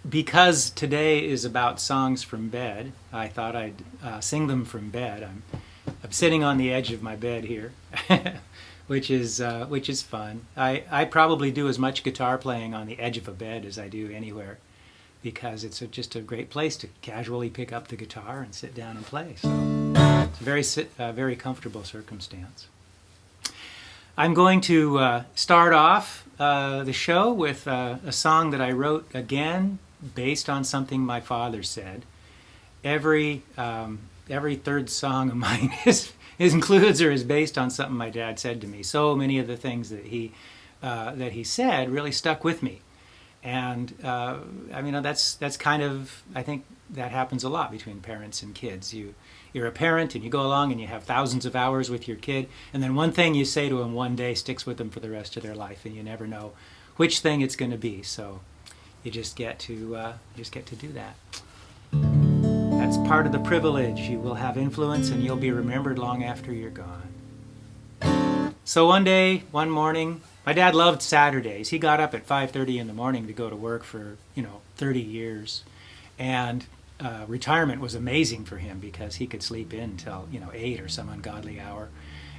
because today is about songs from bed, I thought I'd sing them from bed. I'm sitting on the edge of my bed here, which is fun. I probably do as much guitar playing on the edge of a bed as I do anywhere, because it's just a great place to casually pick up the guitar and sit down and play. So it's a very comfortable circumstance. I'm going to start off the show with a song that I wrote again based on something my father said. Every third song of mine includes or is based on something my dad said to me. So many of the things that he said really stuck with me. And that's kind of, I think that happens a lot between parents and kids. You're a parent and you go along and you have thousands of hours with your kid, and then one thing you say to them one day sticks with them for the rest of their life, and you never know which thing it's going to be. So you just get to do that. That's part of the privilege. You will have influence and you'll be remembered long after you're gone. So one morning, my dad loved Saturdays. He got up at 5:30 in the morning to go to work for 30 years, and retirement was amazing for him because he could sleep in till 8 or some ungodly hour.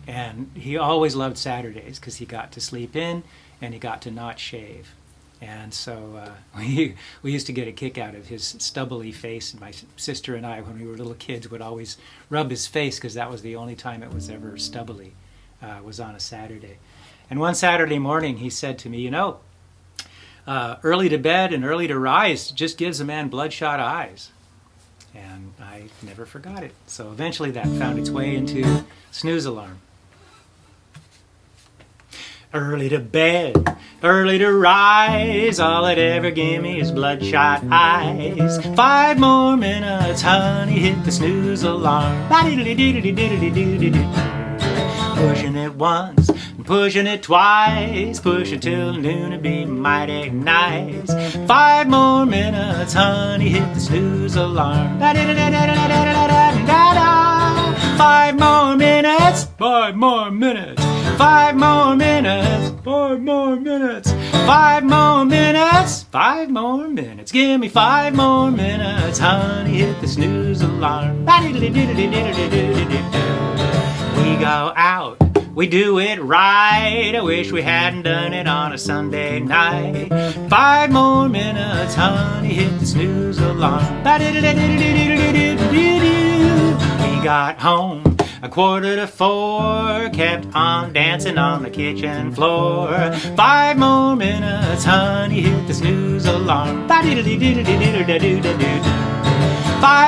And he always loved Saturdays because he got to sleep in and he got to not shave. And so we used to get a kick out of his stubbly face. And my sister and I, when we were little kids, would always rub his face because that was the only time it was ever stubbly, was on a Saturday. And one Saturday morning he said to me, early to bed and early to rise just gives a man bloodshot eyes. And I never forgot it. So eventually that found its way into Snooze Alarm. Early to bed, early to rise, all it ever gave me is bloodshot eyes. 5 more minutes, honey, hit the snooze alarm. Pushing it once, pushing it twice, push it till noon, it'd be mighty nice. 5 more minutes, honey, hit the snooze alarm. 5 more minutes, 5 more minutes, 5 more minutes, 5 more minutes, 5 more minutes, 5 more minutes. Give me 5 more minutes, honey, hit the snooze alarm. We go out, we do it right. I wish we hadn't done it on a Sunday night. 5 more minutes, honey, hit the snooze alarm. We got home 3:45, kept on dancing on the kitchen floor. 5 more minutes, honey, hit the snooze alarm. 5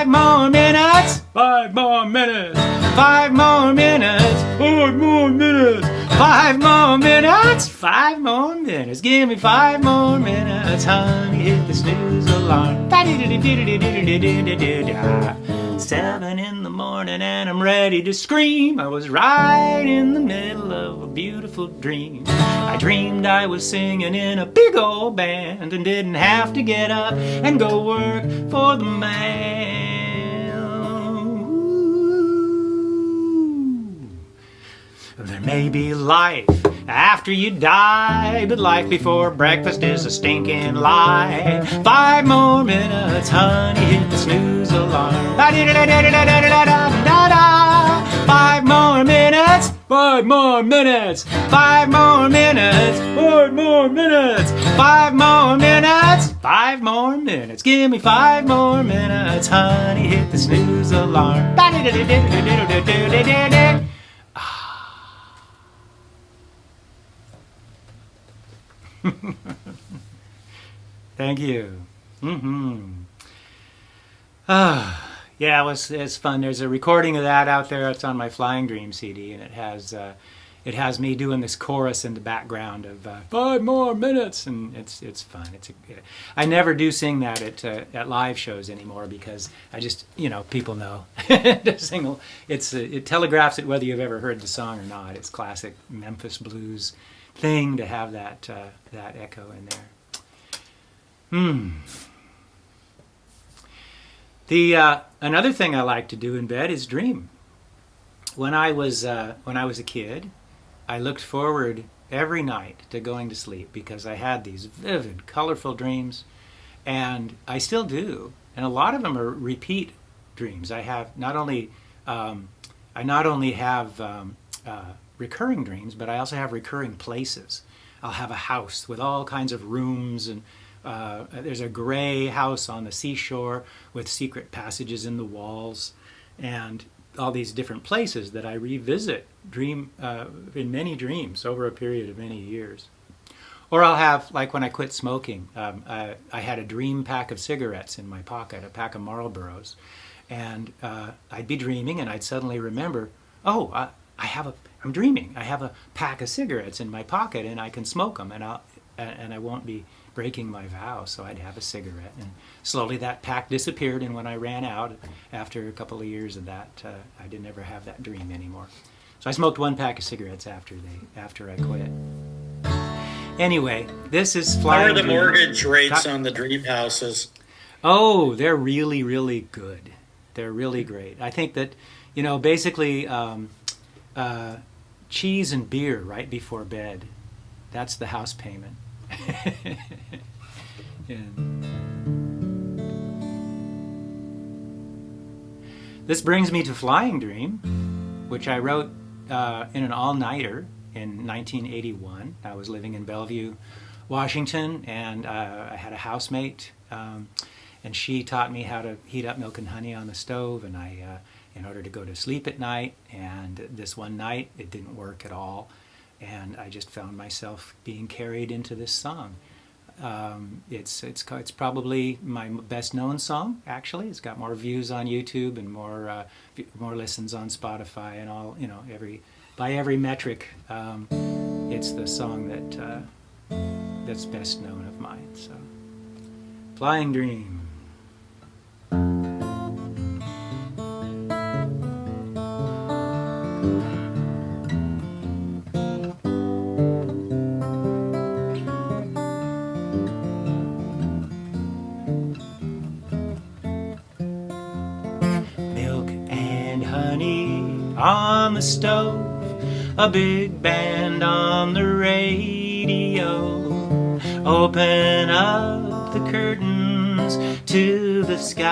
more minutes, 5 more minutes, 5 more minutes, 5 more minutes, 5 more minutes, 5 more minutes. Give me 5 more minutes, honey, hit the snooze alarm. 7 in the morning and I'm ready to scream. I was right in the middle of a beautiful dream. I dreamed I was singing in a big old band and didn't have to get up and go work for the man. Ooh. There may be life after you die, but life before breakfast is a stinking lie. 5 more minutes, honey, hit the snooze alarm. 5 more minutes, 5 more minutes, 5 more minutes, 5 more minutes, 5 more minutes, 5 more minutes. Give me 5 more minutes, honey, hit the snooze alarm. Thank you. Yeah, it's fun. There's a recording of that out there. It's on my Flying Dream CD, and it has me doing this chorus in the background of 5 more minutes, and it's fun. I never do sing that at live shows anymore because I just people know to sing. It telegraphs it whether you've ever heard the song or not. It's classic Memphis blues thing to have that echo in there. Another thing I like to do in bed is dream. When I was a kid, I looked forward every night to going to sleep because I had these vivid, colorful dreams, And I still do. And a lot of them are repeat dreams. I have not only have recurring dreams, but I also have recurring places. I'll have a house with all kinds of rooms, and there's a gray house on the seashore with secret passages in the walls, and all these different places that I revisit in many dreams over a period of many years. Or I'll have, like when I quit smoking, I had a dream pack of cigarettes in my pocket, a pack of Marlboros, and I'd be dreaming, and I'd suddenly remember, oh, I'm dreaming. I have a pack of cigarettes in my pocket, and I can smoke them, and I won't be breaking my vow. So I'd have a cigarette, and slowly that pack disappeared. And when I ran out after a couple of years of that, I didn't ever have that dream anymore. So I smoked one pack of cigarettes after I quit. Anyway, this is Flying How are the Dream. mortgage rates on the dream houses? Oh, they're really, really good. They're really great. I think that, basically cheese and beer right before bed, that's the house payment. This brings me to Flying Dream, which I wrote in an all-nighter in 1981. I was living in Bellevue, Washington, and I had a housemate, and she taught me how to heat up milk and honey on the stove, and in order to go to sleep at night. And this one night, it didn't work at all, and I just found myself being carried into this song. It's probably my best known song. Actually, it's got more views on YouTube and more listens on Spotify and all. By every metric, it's the song that's best known of mine. So, Flying Dream. Milk and honey on the stove, a big band on the radio. Open up the curtains to the sky.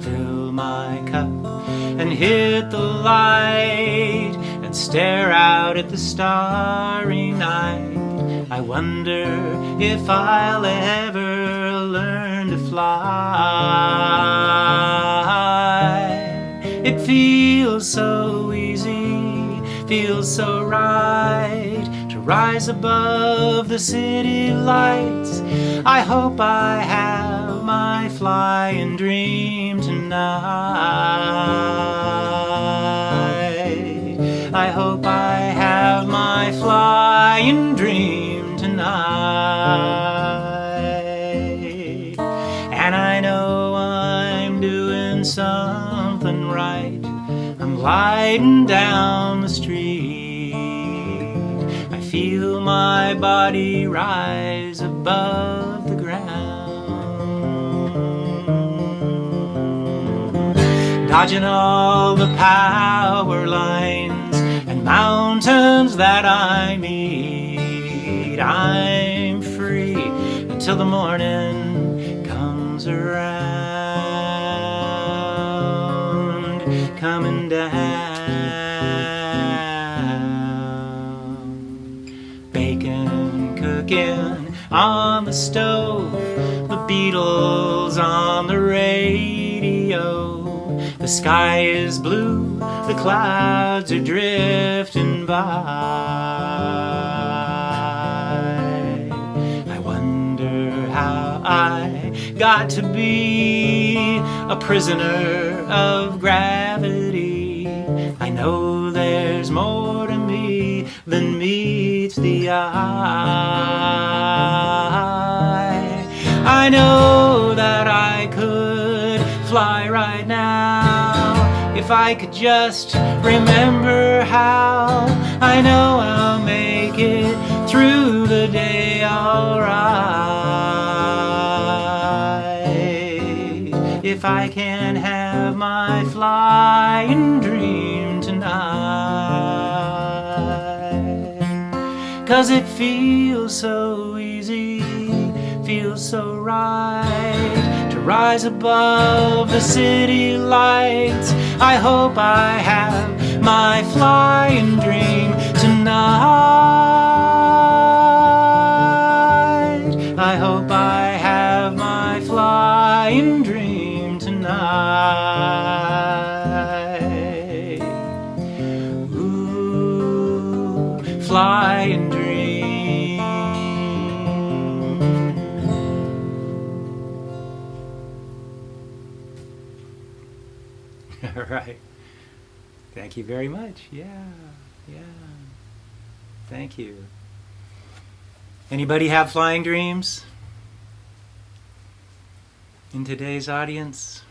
Fill my cup and hit the light and stare out at the starry night. I wonder if I'll ever learn to fly. It feels so easy, feels so right to rise above the city lights. I hope I have my flying dream tonight. I hope I have my flying dream tonight. And I know I'm doing something right. I'm gliding down the street. I feel my body rise above the ground, dodging all the power lines and mountains that I meet. I'm free until the morning comes around, coming down. Bacon cooking on the stove, the Beatles on the radio. The sky is blue, the clouds are drifting by. I wonder how I got to be a prisoner of gravity. I know there's more to me than meets the eye. I know that I could fly right now if I could just remember how. I know I'll make it through the day alright if I can have my flying dream tonight. 'cause it feels so easy, feels so right to rise above the city lights. I hope I have my flying dream tonight. I hope I have my flying dream tonight. Ooh, flying dream. All right. Thank you very much. Yeah. Thank you. Anybody have flying dreams in today's audience?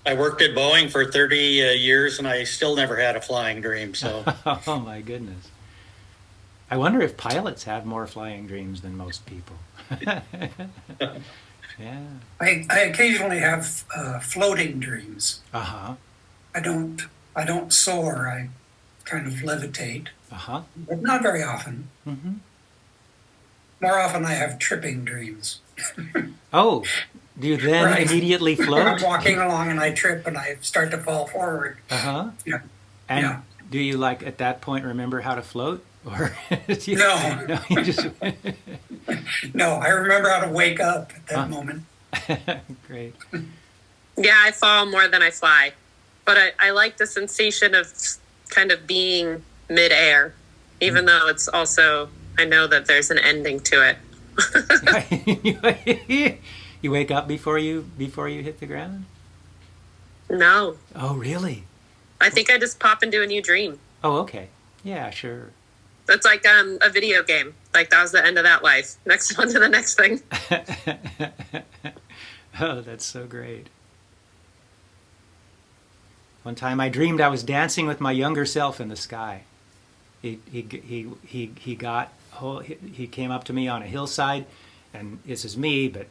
I worked at Boeing for 30 years, and I still never had a flying dream. So, Oh my goodness. I wonder if pilots have more flying dreams than most people. Yeah. I occasionally have floating dreams. Uh-huh. I don't soar. I kind of levitate, Uh-huh. but not very often. Mm-hmm. More often, I have tripping dreams. Oh, do you then Right. immediately I'm float? walking along and I trip and I start to fall forward. Uh-huh. Yeah. And Yeah. do you, like, at that point remember how to float? Or you, No. no, you just No, I remember how to wake up at that moment. Great. Yeah, I fall more than I fly. But I like the sensation of kind of being midair, even though it's also, I know that there's an ending to it. You wake up before you hit the ground? No, Oh, really? I think I just pop into a new dream. Oh, okay. Yeah, sure. It's like a video game. Like that was the end of that life. Next on to the next thing. Oh, that's so great. One time I dreamed I was dancing with my younger self in the sky. He came up to me on a hillside, and this is me, but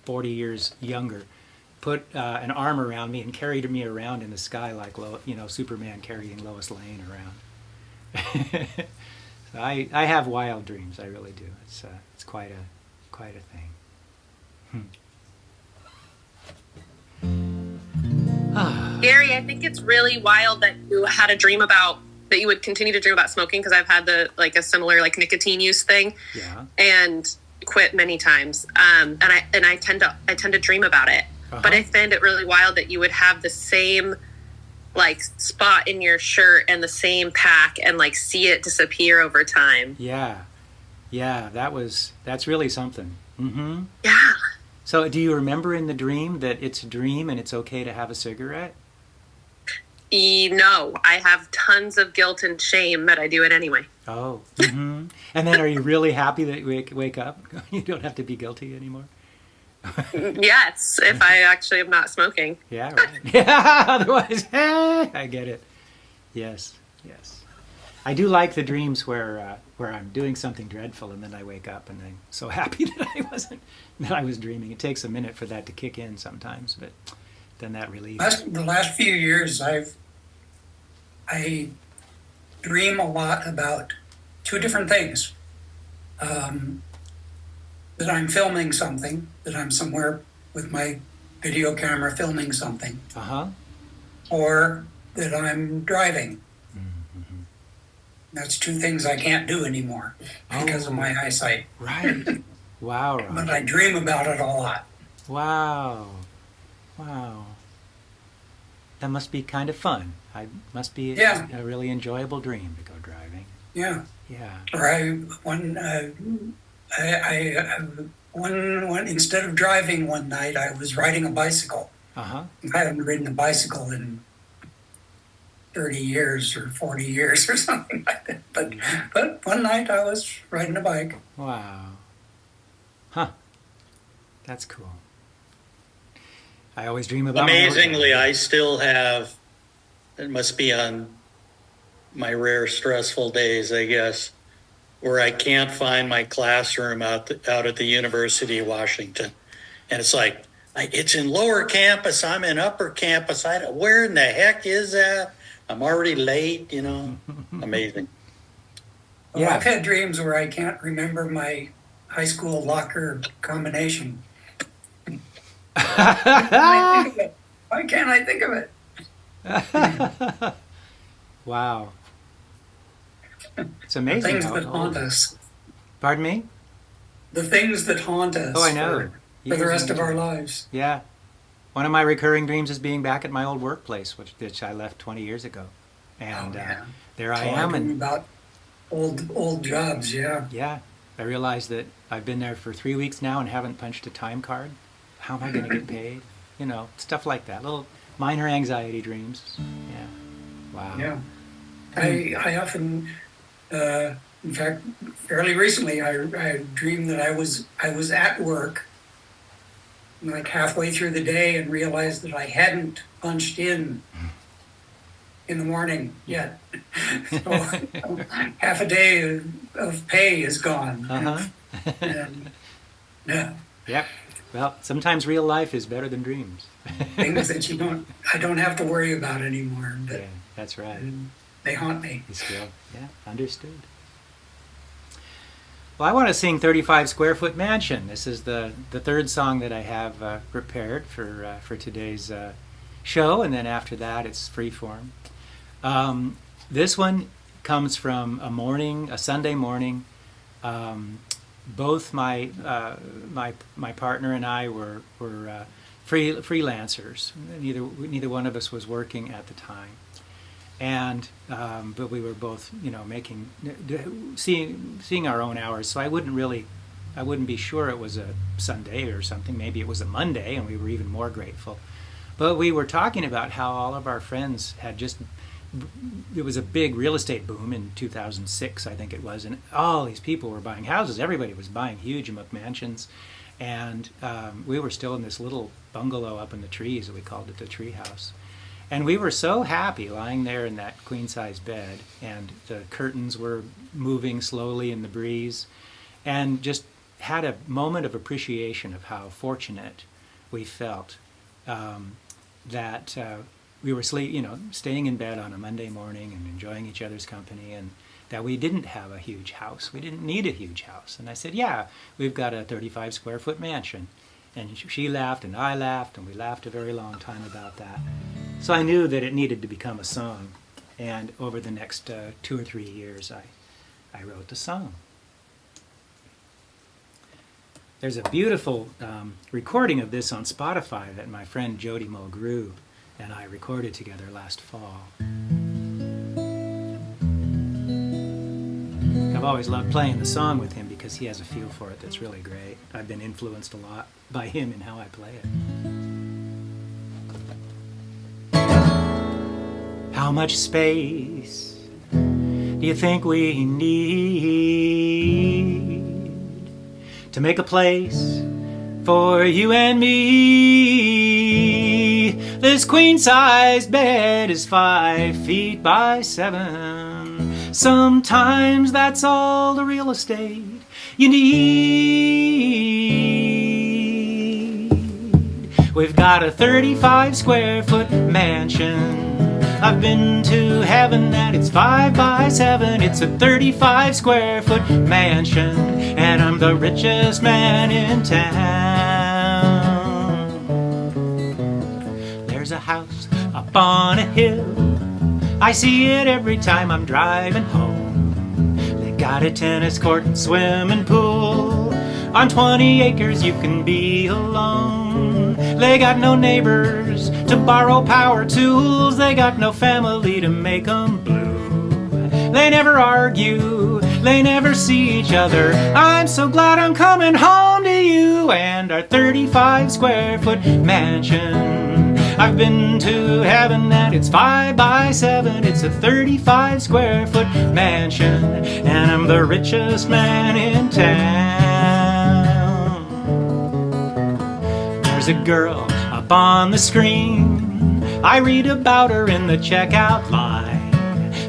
40 years younger. Put an arm around me and carried me around in the sky like Superman carrying Lois Lane around. So I have wild dreams. I really do. It's quite a thing. Gary, I think it's really wild that you had a dream about that you would continue to dream about smoking, because I've had a similar nicotine use thing, Yeah. and quit many times. And I tend to dream about it, but I find it really wild that you would have the same spot in your shirt and the same pack and see it disappear over time. Yeah. That's really something. Mm-hmm. Yeah. So do you remember in the dream that it's a dream and it's okay to have a cigarette? No, I have tons of guilt and shame, but I do it anyway. Oh. Mm-hmm. And then are you really happy that you wake up? You don't have to be guilty anymore? Yes, if I actually am not smoking. Yeah, right. Yeah, otherwise, I get it. Yes. I do like the dreams where I'm doing something dreadful and then I wake up and I'm so happy that I was dreaming. It takes a minute for that to kick in sometimes, but then that relieves. The last few years, I dream a lot about two different things. That I'm filming something, that I'm somewhere with my video camera filming something, Uh-huh. or that I'm driving. Mm-hmm. That's two things I can't do anymore because of my eyesight. Right. Wow, But Ron. I dream about it a lot. Wow. That must be kind of fun. Must be Yeah. a really enjoyable dream to go driving. Yeah. Yeah. Or instead of driving one night, I was riding a bicycle. Uh-huh. I haven't ridden a bicycle in 30 years or 40 years or something like that. But one night I was riding a bike. Wow. Huh. That's cool. I always dream about amazingly, I still have, it must be on my rare stressful days, I guess, where I can't find my classroom out at the University of Washington. And it's it's in lower campus, I'm in upper campus. Where in the heck is that? I'm already late, Amazing. Well, Yeah. I've had dreams where I can't remember my high school locker combination. I think of it. Why can't I think of it? Wow. It's The amazing things how that haunt us. Pardon me? The things that haunt us Oh, I know. for the Years rest of into our it. lives. Yeah. One of my recurring dreams is being back at my old workplace, which I left 20 years ago. And Yeah. there I Oh, I am. dream And about old jobs, yeah. yeah, I realized that I've been there for 3 weeks now and haven't punched a time card. How am I going to get paid? You know, stuff like that. Little minor anxiety dreams. Yeah. Wow. Yeah. I often, in fact, fairly recently, I dreamed that I was at work, like halfway through the day, and realized that I hadn't punched in the morning yet. So half a day of pay is gone. Uh-huh. And, yeah, Yep. Well, sometimes real life is better than dreams. things that I don't have to worry about anymore. But Yeah, that's right. they haunt me. You still, yeah, understood. Well, I want to sing 35 Square Foot Mansion. This is the third song that I have prepared for today's show, and then after that it's freeform. This one comes from a Sunday morning. Both my partner and I were freelancers. Neither one of us was working at the time, and but we were both seeing our own hours. So I wouldn't be sure it was a Sunday or something. Maybe it was a Monday, and we were even more grateful. But we were talking about how all of our friends had there was a big real estate boom in 2006, I think it was, and all these people were buying houses. Everybody was buying huge mansions, and we were still in this little bungalow up in the trees. We called it the tree house. And we were so happy lying there in that queen-size bed, and the curtains were moving slowly in the breeze, and just had a moment of appreciation of how fortunate we felt that we were staying in bed on a Monday morning and enjoying each other's company, and that we didn't have a huge house. We didn't need a huge house. And I said, yeah, we've got a 35 square foot mansion. And she laughed and I laughed, and we laughed a very long time about that. So I knew that it needed to become a song. And over the next 2 or 3 years, I wrote the song. There's a beautiful recording of this on Spotify that my friend Jody Mulgrew and I recorded together last fall. I've always loved playing the song with him because he has a feel for it that's really great. I've been influenced a lot by him in how I play it. How much space do you think we need to make a place for you and me? This queen-size bed is 5 feet by 7. Sometimes that's all the real estate you need. We've got a 35 square foot mansion. I've been to heaven and it's 5 by 7. It's a 35 square foot mansion, and I'm the richest man in town. There's a house up on a hill. I see it every time I'm driving home. They got a tennis court and swimming pool. On 20 acres you can be alone. They got no neighbors to borrow power tools. They got no family to make them blue. They never argue, they never see each other. I'm so glad I'm coming home to you and our 35 square foot mansion. I've been to heaven and it's 5 by 7. It's a 35 square foot mansion, and I'm the richest man in town. There's a girl up on the screen. I read about her in the checkout line.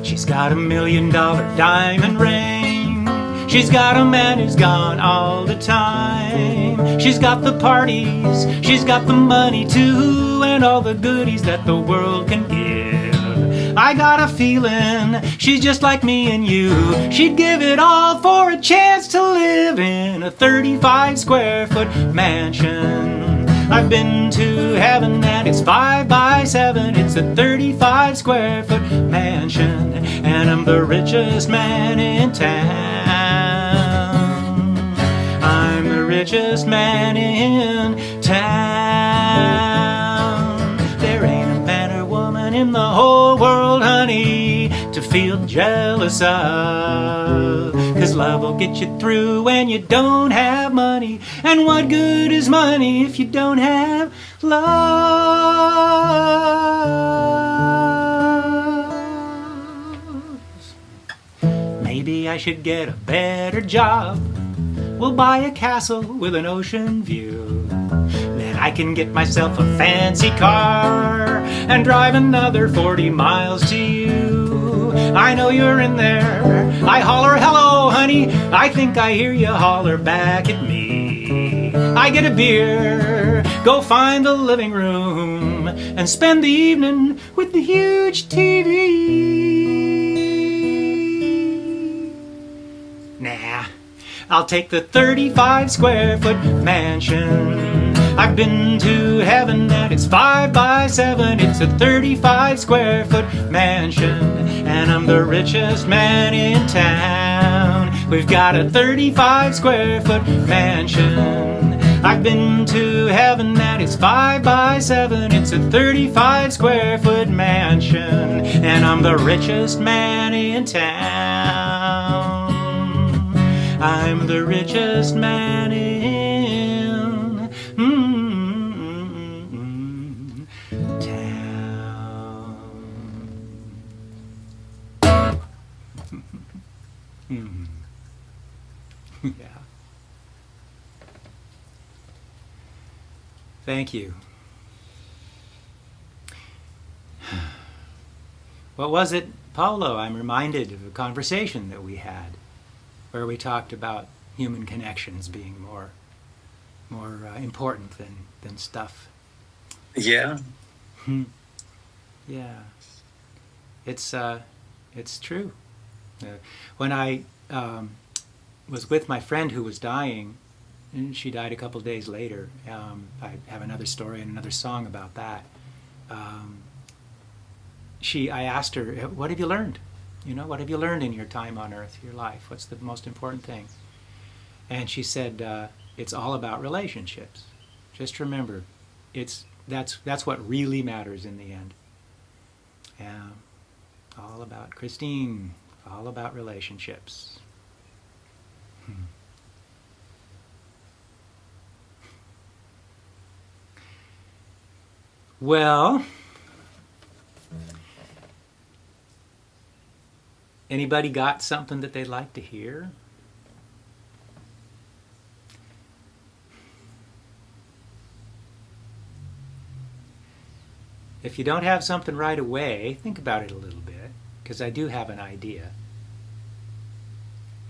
She's got $1 million diamond ring. She's got a man who's gone all the time. She's got the parties, she's got the money too, and all the goodies that the world can give. I got a feeling she's just like me and you. She'd give it all for a chance to live in a 35 square foot mansion. I've been to heaven and it's 5 by 7. It's a 35 square foot mansion, and I'm the richest man in town. I'm the richest man in town. There ain't a man or woman in the whole world, honey, to feel jealous of. 'Cause love will get you through when you don't have money. And what good is money if you don't have love? Maybe I should get a better job. We'll buy a castle with an ocean view. Then I can get myself a fancy car and drive another 40 miles to you. I know you're in there. I holler, hello, honey. I think I hear you holler back at me. I get a beer, go find the living room, and spend the evening with the huge TV. Nah, I'll take the 35 square foot mansion. I've been to heaven and it's 5 by 7. It's a 35 square foot mansion, and I'm the richest man in town. We've got a 35 square foot mansion. I've been to heaven and it's 5 by 7. It's a 35 square foot mansion, and I'm the richest man in town. I'm the richest man in town. Yeah. Thank you. What was it, Paulo? I'm reminded of a conversation that we had where we talked about human connections being more important than stuff. Yeah. Yeah, it's true. When I was with my friend who was dying, and she died a couple days later. I have another story and another song about that. I asked her, "What have you learned? What have you learned in your time on Earth, your life? What's the most important thing?" And she said, "It's all about relationships. Just remember, that's what really matters in the end. All about Christine. All about relationships." Well, anybody got something that they'd like to hear? If you don't have something right away, think about it a little bit, because I do have an idea.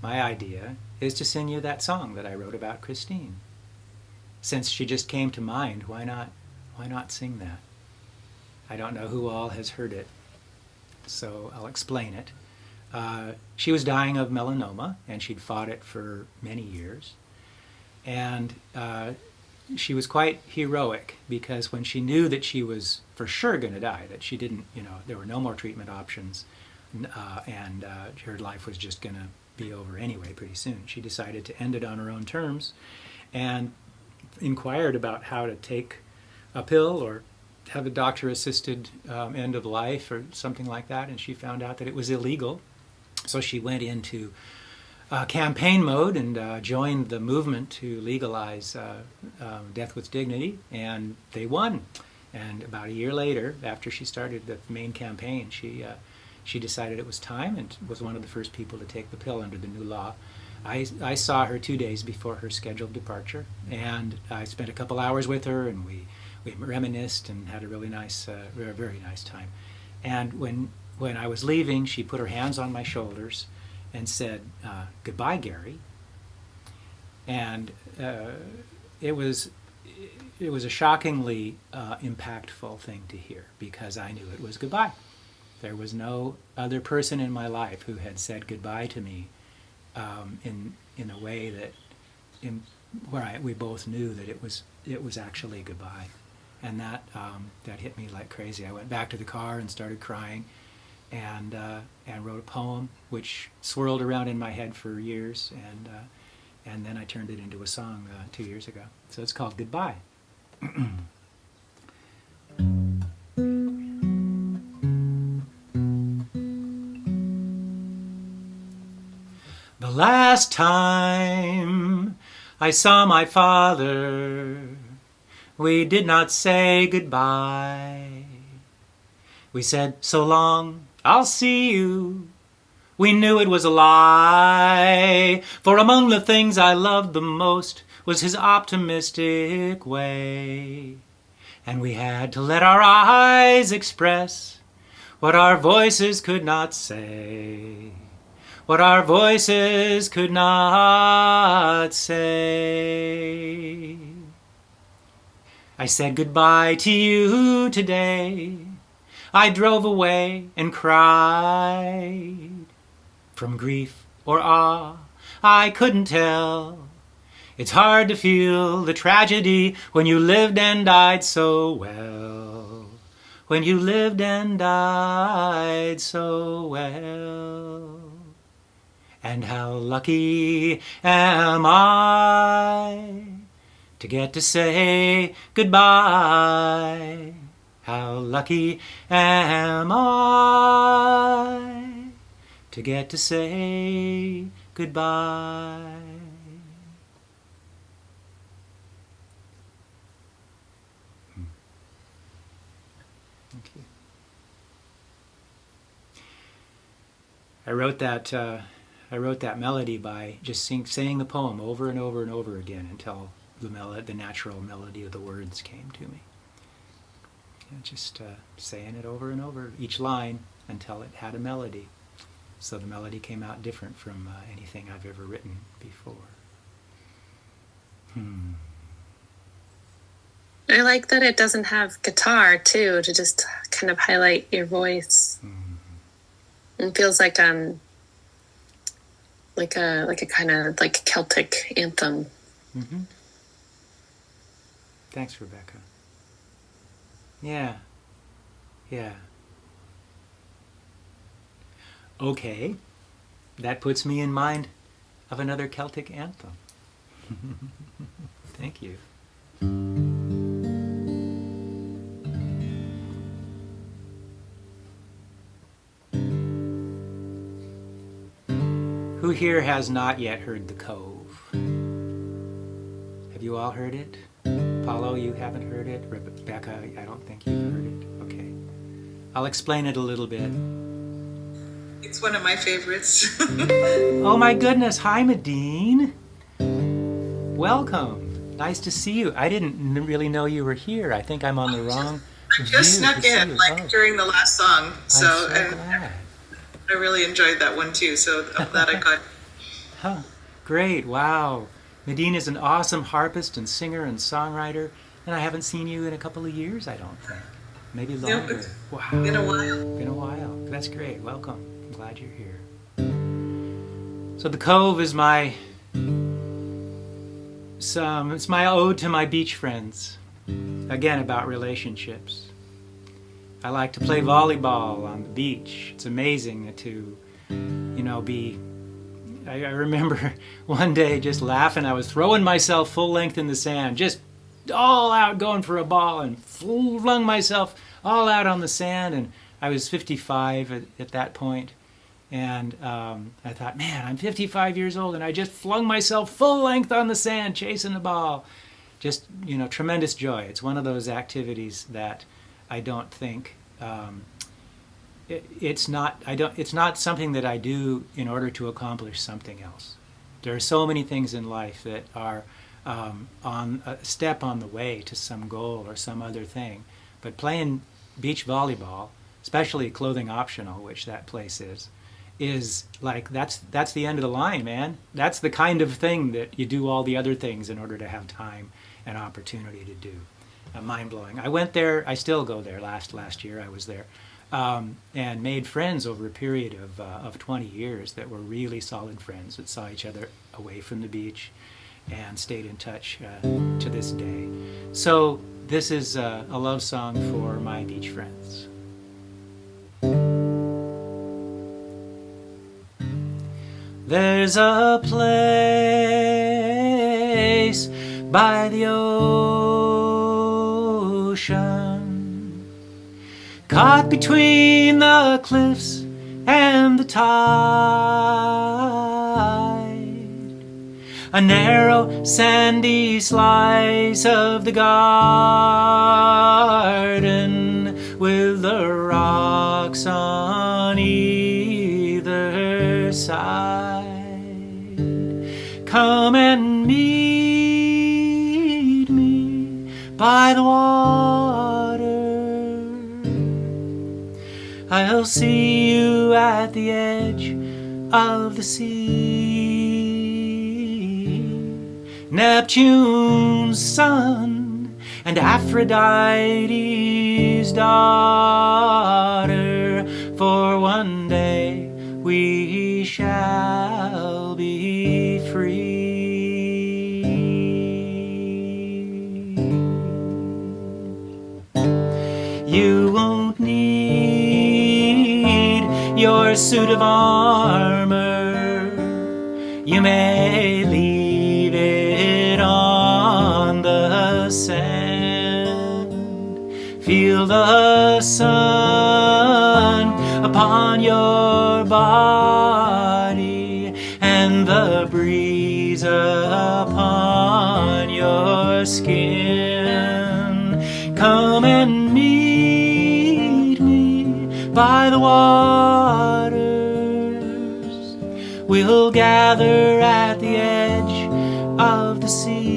My idea is to sing you that song that I wrote about Christine. Since she just came to mind, why not sing that? I don't know who all has heard it, so I'll explain it. She was dying of melanoma, and she'd fought it for many years. And she was quite heroic, because when she knew that she was for sure going to die, that she didn't, there were no more treatment options, and her life was just going to be over anyway pretty soon, she decided to end it on her own terms, and inquired about how to take a pill or have a doctor-assisted end of life or something like that, and she found out that it was illegal. So she went into campaign mode and joined the movement to legalize death with dignity, and they won. And about a year later, after she started the main campaign, she decided it was time and was one of the first people to take the pill under the new law. I saw her 2 days before her scheduled departure, and I spent a couple hours with her, and we reminisced and had a really nice, very nice time. And when I was leaving, she put her hands on my shoulders and said, "Goodbye, Gary." And it was a shockingly impactful thing to hear, because I knew it was goodbye. There was no other person in my life who had said goodbye to me in a way that we both knew that it was actually goodbye, and that hit me like crazy. I went back to the car and started crying, and wrote a poem which swirled around in my head for years, and then I turned it into a song 2 years ago. So it's called Goodbye. The last time I saw my father, we did not say goodbye. We said, so long, I'll see you. We knew it was a lie, for among the things I loved the most was his optimistic way. And we had to let our eyes express what our voices could not say. What our voices could not say. I said goodbye to you today. I drove away and cried. From grief or awe, I couldn't tell. It's hard to feel the tragedy when you lived and died so well. When you lived and died so well. And how lucky am I to get to say goodbye. How lucky am I to get to say goodbye. Thank you. I wrote that melody by just saying the poem over and over and over again until the natural melody of the words came to me. And just saying it over and over, each line, until it had a melody. So the melody came out different from anything I've ever written before. I like that it doesn't have guitar too, to just kind of highlight your voice. It feels like a kind of like Celtic anthem. Mm-hmm. Thanks, Rebecca. Yeah. Okay, that puts me in mind of another Celtic anthem. Thank you. Who here has not yet heard The Cove? Have you all heard it? Paulo, you haven't heard it? Rebecca, I don't think you've heard it. Okay. I'll explain it a little bit. It's one of my favorites. Oh my goodness. Hi, Medine. Welcome. Nice to see you. I didn't really know you were here. I think I'm on the wrong I just snuck in, during the last song. So, I'm so and glad. I really enjoyed that one too. So that I caught. Huh. Great. Wow. Medine is an awesome harpist and singer and songwriter, and I haven't seen you in a couple of years, I don't think. Maybe longer. It's Wow. been a while. Been a while. That's great. Welcome. I'm glad you're here. So the Cove is it's my ode to my beach friends. Again, about relationships. I like to play volleyball on the beach. It's amazing to, be... I remember one day just laughing. I was throwing myself full length in the sand, just all out going for a ball, and flung myself all out on the sand. And I was 55 at that point. And I thought, man, I'm 55 years old, and I just flung myself full length on the sand chasing the ball. Just, tremendous joy. It's one of those activities that I don't think... It's not something that I do in order to accomplish something else. There are so many things in life that are on a step on the way to some goal or some other thing. But playing beach volleyball, especially clothing optional, which that place is like that's the end of the line, man. That's the kind of thing that you do all the other things in order to have time and opportunity to do. Mind blowing. I went there. I still go there. Last year I was there. and made friends over a period of 20 years that were really solid friends that saw each other away from the beach and stayed in touch to this day. So this is a love song for my beach friends. There's a place by the ocean, caught between the cliffs and the tide, a narrow sandy slice of the garden with the rocks on either side. Come and meet me by the water. I'll see you at the edge of the sea. Neptune's son and Aphrodite's daughter, for one day we shall be free. You won't need your suit of armor. You may leave it on the sand. Feel the sun upon your body and the breeze upon your skin. Come and meet me by the waters. We'll gather at the edge of the sea.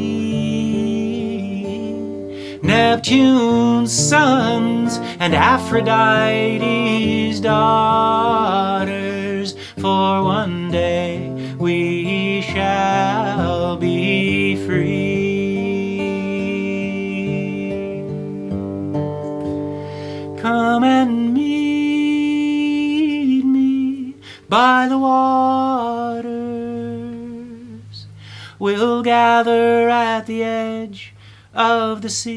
Neptune's sons and Aphrodite's daughters, for one day we shall be free. Come and meet me by the waters. We'll gather at the edge of the sea.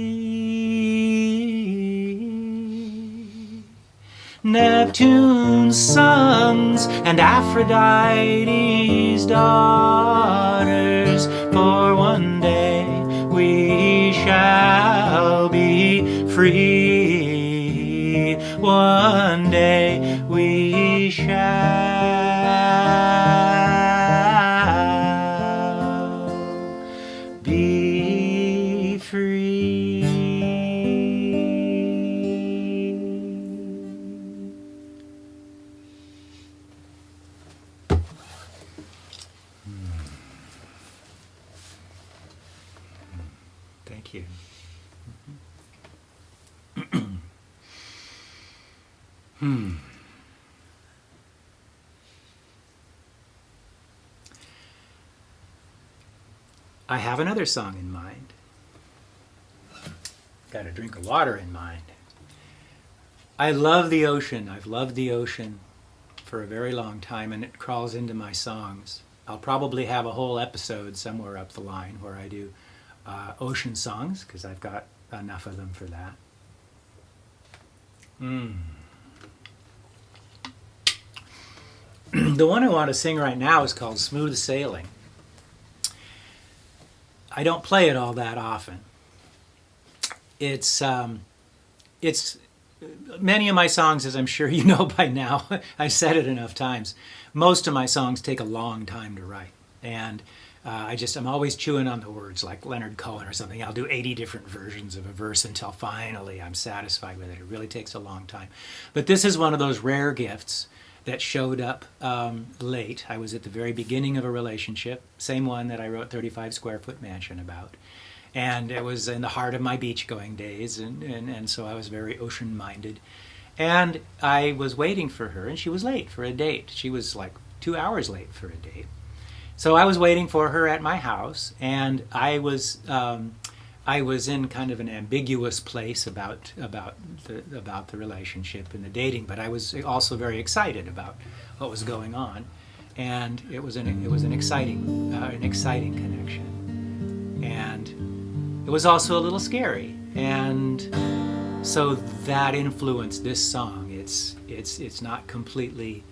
Neptune's sons and Aphrodite's daughters, for one day we shall be free. One day we shall be free. Thank you. I have another song in mind. Got a drink of water in mind. I love the ocean. I've loved the ocean for a very long time, and it crawls into my songs. I'll probably have a whole episode somewhere up the line where I do ocean songs, because I've got enough of them for that. The one I want to sing right now is called Smooth Sailing. I don't play it all that often. It's many of my songs, as I'm sure you know by now, I've said it enough times, most of my songs take a long time to write. And I'm always chewing on the words, like Leonard Cohen or something. I'll do 80 different versions of a verse until finally I'm satisfied with it. It really takes a long time. But this is one of those rare gifts that showed up late. I was at the very beginning of a relationship, same one that I wrote 35 Square Foot Mansion about. And it was in the heart of my beach-going days, and so I was very ocean-minded. And I was waiting for her, and she was late for a date. She was like 2 hours late for a date. So I was waiting for her at my house, and I was I was in kind of an ambiguous place about the relationship and the dating, but I was also very excited about what was going on, and it was an exciting connection, and it was also a little scary, and so that influenced this song. It's not completely,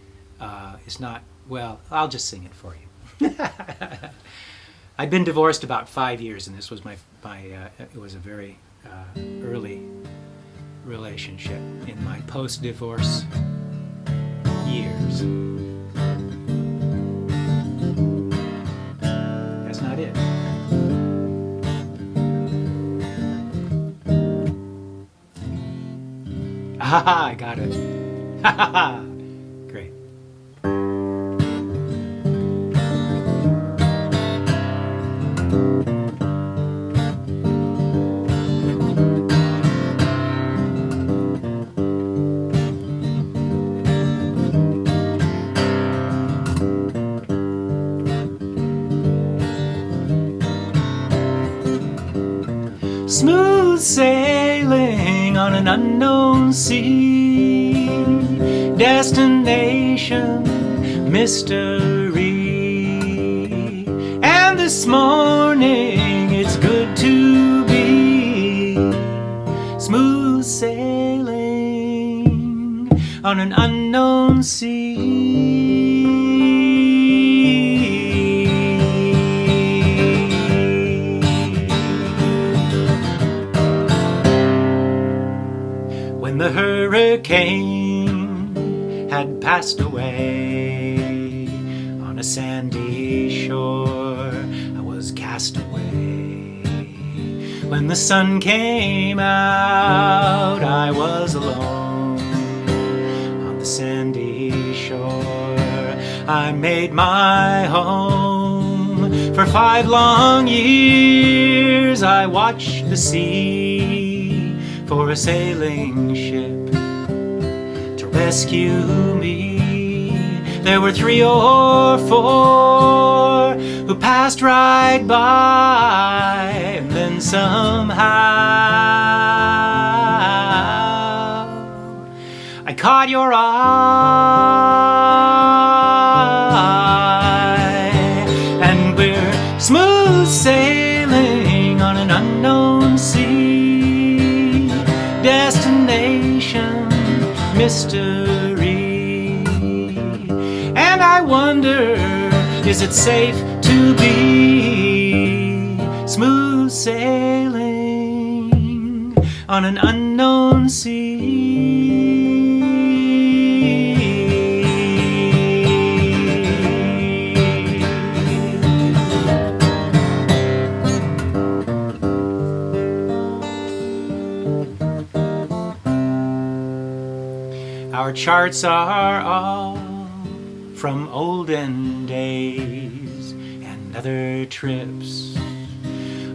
it's not, well, I'll just sing it for you. I'd been divorced about 5 years, and this was it was a very early relationship in my post-divorce years. That's not it. Ah, I got it. Great. Smooth sailing on an unknown sea, destination mystery. And this morning it's good to be smooth sailing on an unknown sea. When the hurricane had passed away on a sandy shore, I was cast away. When the sun came out, I was alone on the sandy shore. I made my home. For 5 long years I watched the sea for a sailing ship to rescue me. There were 3 or 4 who passed right by, and then somehow I caught your eye, and we're smooth sailing on an unknown sea, destination mystery. And I wonder, is it safe to be smooth sailing on an unknown sea? Our charts are all from olden days and other trips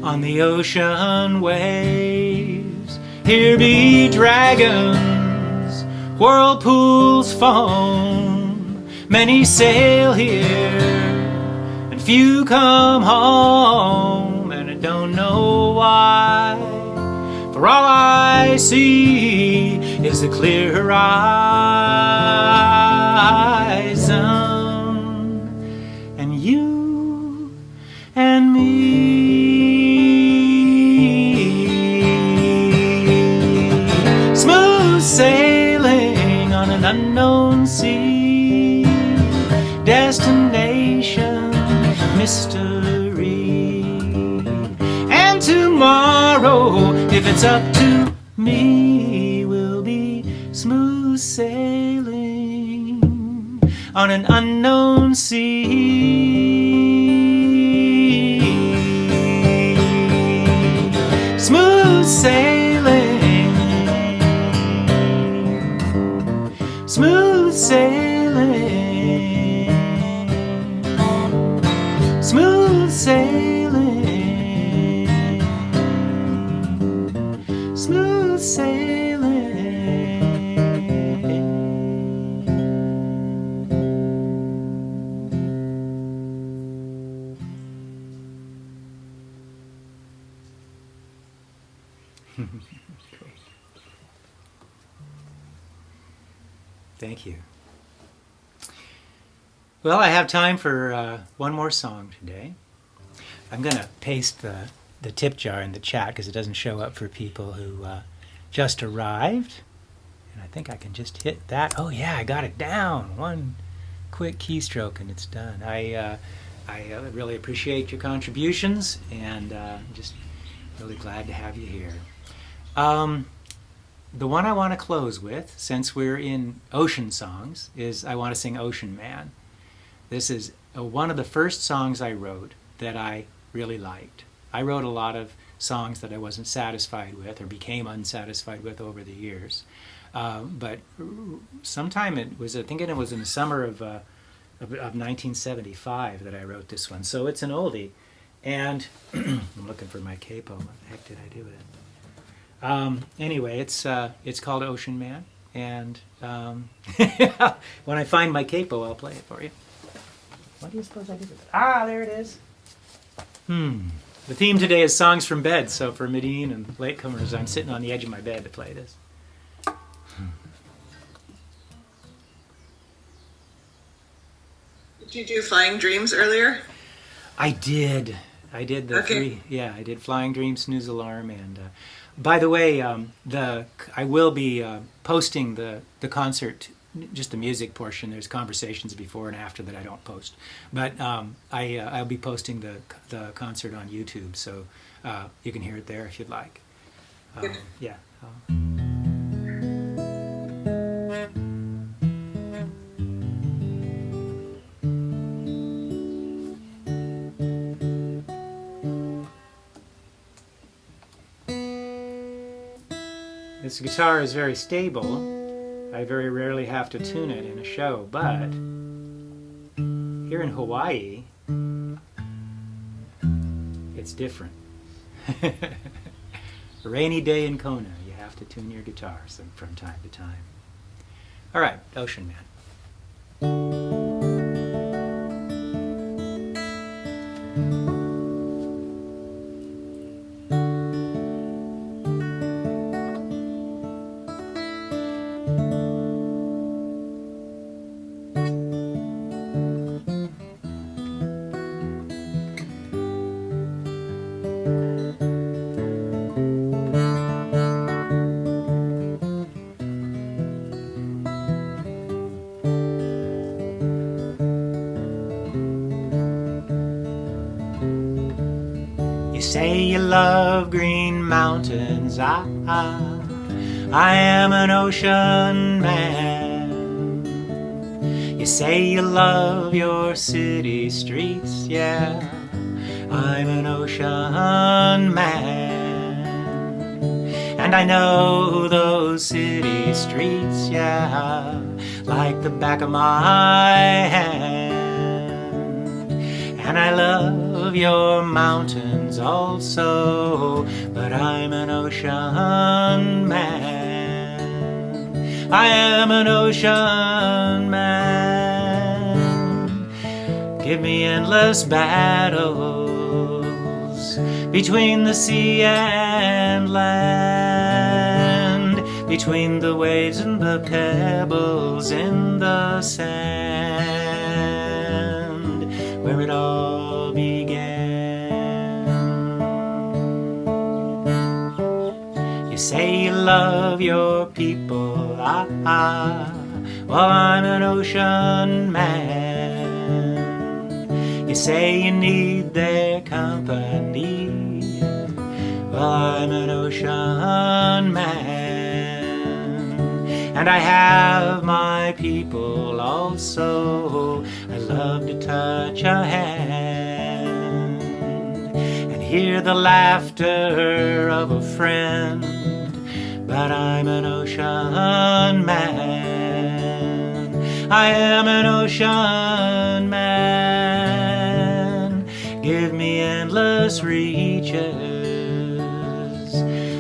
on the ocean waves. Here be dragons, whirlpools foam. Many sail here and few come home, and I don't know why. For all I see is the clear horizon, and you and me. Smooth sailing on an unknown sea, destination mystery. And tomorrow, if it's up to me, we'll be smooth sailing on an unknown sea. Smooth sailing, smooth sailing, smooth sailing, smooth sailing. Thank you. Well, I have time for one more song today. I'm going to paste the tip jar in the chat because it doesn't show up for people who just arrived. And I think I can just hit that. Oh yeah, I got it down. One quick keystroke and it's done. I really appreciate your contributions and just really glad to have you here. The one I want to close with, since we're in ocean songs, is I want to sing Ocean Man. This is one of the first songs I wrote that I really liked. I wrote a lot of songs that I wasn't satisfied with or became unsatisfied with over the years. But sometime I think it was in the summer of 1975 that I wrote this one. So it's an oldie. And I'm looking for my capo. What the heck did I do with it? Anyway, it's called Ocean Man. And when I find my capo, I'll play it for you. What do you suppose I did with it? Ah, there it is. The theme today is songs from bed. So for Medine and latecomers, I'm sitting on the edge of my bed to play this. Did you do Flying Dreams earlier? I did the three. Yeah, I did Flying Dreams, Snooze Alarm, and by the way, I will be posting the concert, just the music portion. There's conversations before and after that I don't post, but I'll be posting the concert on YouTube, so you can hear it there if you'd like. Yeah. This guitar is very stable. I very rarely have to tune it in a show, but here in Hawaii, it's different. A rainy day in Kona, you have to tune your guitar from time to time. All right, Ocean Man. You say you love green mountains, I am an ocean man. You say you love your city streets, yeah, I'm an ocean man. And I know those city streets, yeah, like the back of my hand. And I love your mountains also, but I'm an ocean man. I am an ocean man. Give me endless battles between the sea and land, between the waves and the pebbles in the sand, where it all began. You say you love your people, well, I'm an ocean man. You say you need their company, well, I'm an ocean man. And I have my people also. I love to touch a hand and hear the laughter of a friend, but I'm an ocean man. I am an ocean man. Give me endless reaches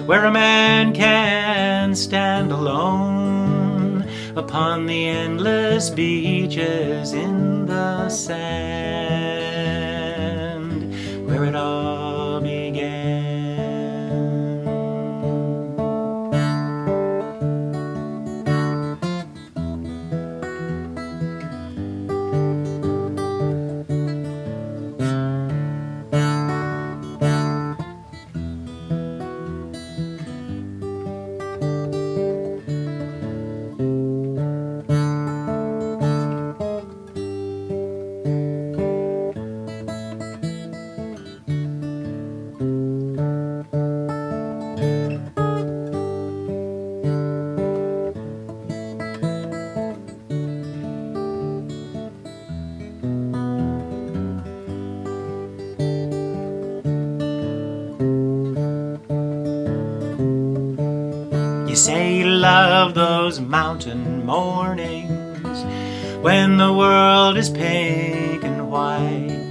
where a man can stand alone upon the endless beaches in the sand, where it all began. say you love those mountain mornings when the world is pink and white.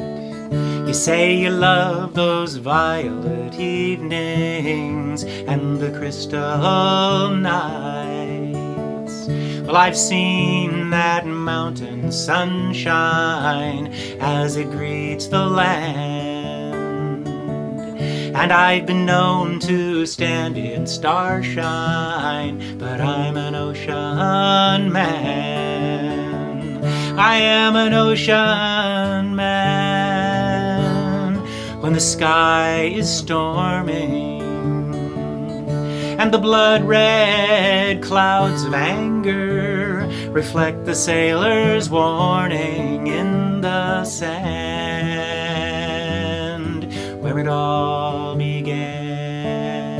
You say you love those violet evenings and the crystal nights. Well, I've seen that mountain sunshine as it greets the land, and I've been known to stand in starshine, but I'm an ocean man. I am an ocean man. When the sky is storming and the blood-red clouds of anger reflect the sailor's warning in the sand where it all began.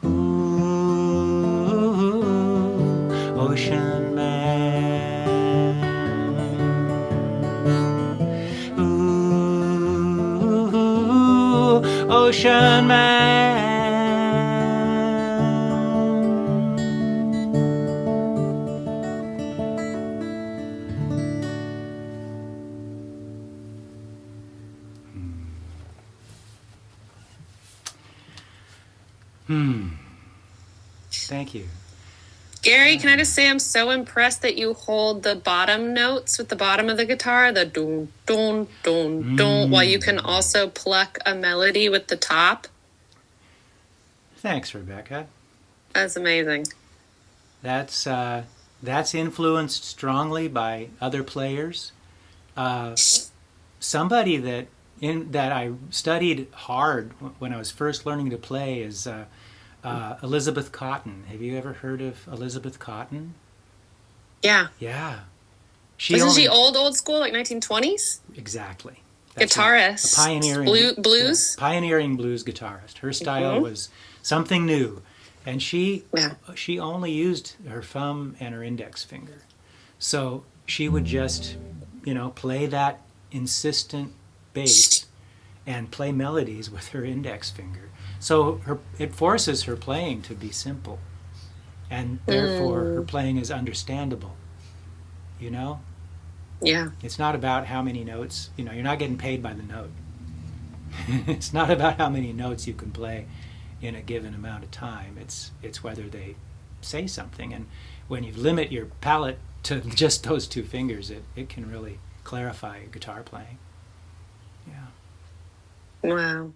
Ooh, ocean man. Ooh, ocean man. Thank you. Gary, can I just say I'm so impressed that you hold the bottom notes with the bottom of the guitar, the dun, dun, dun, dun, while you can also pluck a melody with the top. Thanks, Rebecca. That's amazing. That's influenced strongly by other players. Somebody that I studied hard when I was first learning to play is Elizabeth Cotten. Have you ever heard of Elizabeth Cotten? Yeah. Yeah. Wasn't she old school, like 1920s? Exactly. Guitarist. A pioneering blues? Yeah, pioneering blues guitarist. Her style was something new. And she only used her thumb and her index finger. So she would just, play that insistent bass and play melodies with her index finger. So it forces her playing to be simple. And therefore her playing is understandable. Yeah. It's not about how many notes, you're not getting paid by the note. It's not about how many notes you can play in a given amount of time. It's whether they say something. And when you limit your palette to just those two fingers, it can really clarify guitar playing. Yeah. Wow.